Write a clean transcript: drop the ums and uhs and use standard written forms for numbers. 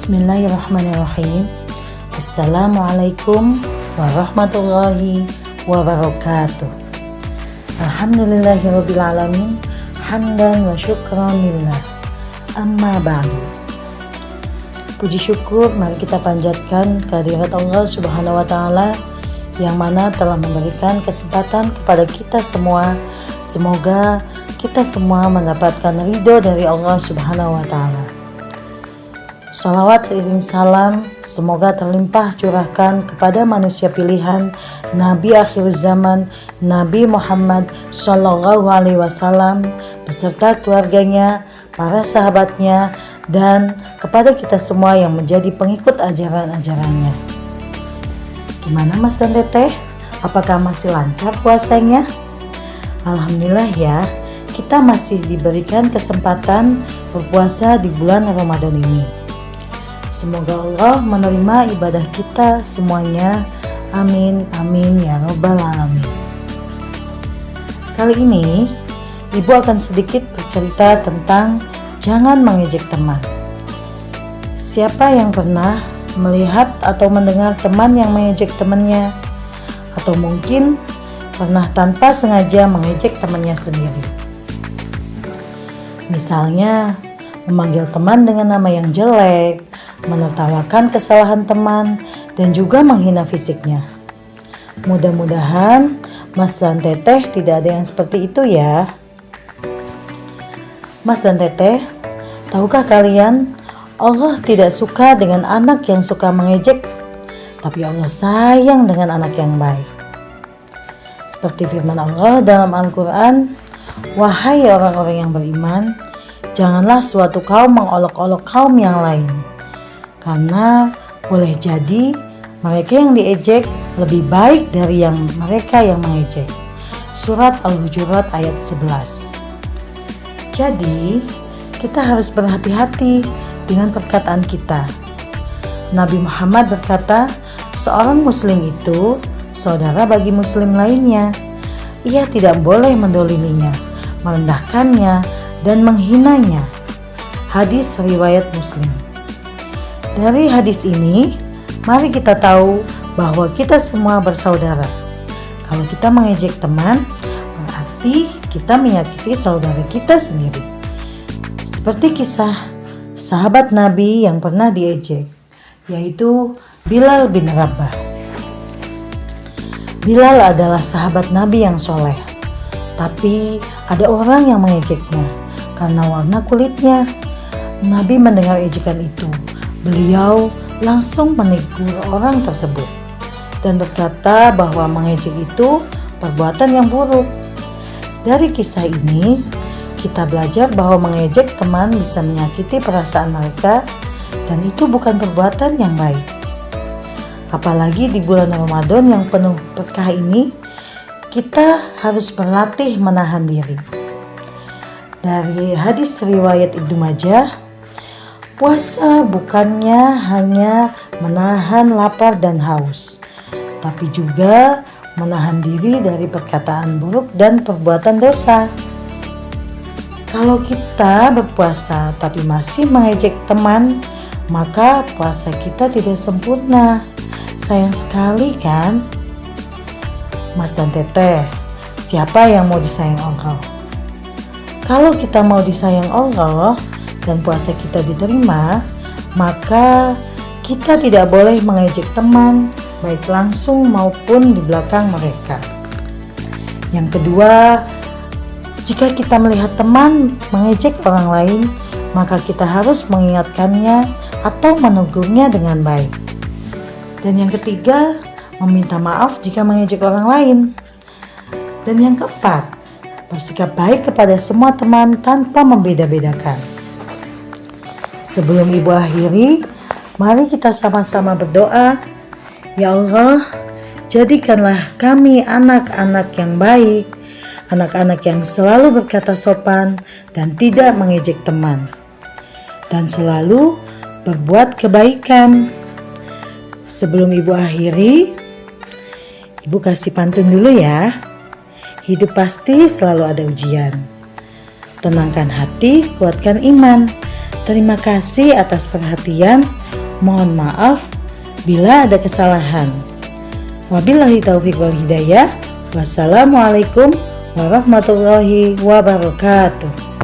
Bismillahirrahmanirrahim. Assalamualaikum warahmatullahi wabarakatuh. Alhamdulillahirabbil alamin, hamdan wa syukran lillah. Amma ba'du. Puji syukur mari kita panjatkan kehadirat Allah Subhanahu wa taala yang mana telah memberikan kesempatan kepada kita semua. Semoga kita semua mendapatkan ridho dari Allah Subhanahu wa taala. Salawat seiring salam semoga terlimpah curahkan kepada manusia pilihan Nabi akhir zaman, Nabi Muhammad Sallallahu Alaihi Wasallam beserta keluarganya, para sahabatnya, dan kepada kita semua yang menjadi pengikut ajaran-ajarannya. Gimana Mas dan Teteh? Apakah masih lancar puasanya? Alhamdulillah ya, kita masih diberikan kesempatan berpuasa di bulan Ramadan ini. Semoga Allah menerima ibadah kita semuanya. Amin, amin ya rabbal alamin. Kali ini Ibu akan sedikit bercerita tentang jangan mengejek teman. Siapa yang pernah melihat atau mendengar teman yang mengejek temannya? Atau mungkin pernah tanpa sengaja mengejek temannya sendiri? Misalnya memanggil teman dengan nama yang jelek, menertawakan kesalahan teman, dan juga menghina fisiknya. Mudah-mudahan Mas dan Teteh tidak ada yang seperti itu ya. Mas dan Teteh, tahukah kalian Allah tidak suka dengan anak yang suka mengejek, tapi Allah sayang dengan anak yang baik. Seperti firman Allah dalam Al-Quran, "Wahai orang-orang yang beriman, janganlah suatu kaum mengolok-olok kaum yang lain. Karena boleh jadi mereka yang diejek lebih baik dari yang mereka yang mengejek." Surat Al-Hujurat ayat 11. Jadi, kita harus berhati-hati dengan perkataan kita. Nabi Muhammad berkata, seorang muslim itu saudara bagi muslim lainnya. Ia tidak boleh mendoliminya, merendahkannya, dan menghinanya. Hadis riwayat Muslim. Dari hadis ini, mari kita tahu bahwa kita semua bersaudara. Kalau kita mengejek teman, berarti kita menyakiti saudara kita sendiri. Seperti kisah sahabat Nabi yang pernah diejek, yaitu Bilal bin Rabah. Bilal adalah sahabat Nabi yang soleh, tapi ada orang yang mengejeknya karena warna kulitnya. Nabi mendengar ejekan itu. Beliau langsung menegur orang tersebut dan berkata bahwa mengejek itu perbuatan yang buruk. Dari kisah ini, kita belajar bahwa mengejek teman bisa menyakiti perasaan mereka dan itu bukan perbuatan yang baik. Apalagi di bulan Ramadan yang penuh berkah ini, kita harus berlatih menahan diri. Dari hadis riwayat Ibnu Majah, puasa bukannya hanya menahan lapar dan haus, tapi juga menahan diri dari perkataan buruk dan perbuatan dosa. Kalau kita berpuasa tapi masih mengejek teman, maka puasa kita tidak sempurna. Sayang sekali kan? Mas dan Teteh, siapa yang mau disayang Allah? Kalau kita mau disayang Allah dan puasa kita diterima, maka kita tidak boleh mengejek teman, baik langsung maupun di belakang mereka. Yang kedua, jika kita melihat teman mengejek orang lain, maka kita harus mengingatkannya atau menegurnya dengan baik. Dan yang ketiga, meminta maaf jika mengejek orang lain. Dan yang keempat, bersikap baik kepada semua teman tanpa membeda-bedakan. Sebelum Ibu akhiri, mari kita sama-sama berdoa. Ya Allah, jadikanlah kami anak-anak yang baik, anak-anak yang selalu berkata sopan dan tidak mengejek teman, dan selalu berbuat kebaikan. Sebelum Ibu akhiri, Ibu kasih pantun dulu ya. Hidup pasti selalu ada ujian. Tenangkan hati, kuatkan iman. Terima kasih atas perhatian. Mohon maaf bila ada kesalahan. Wabillahi taufiq wal hidayah. Wassalamualaikum warahmatullahi wabarakatuh.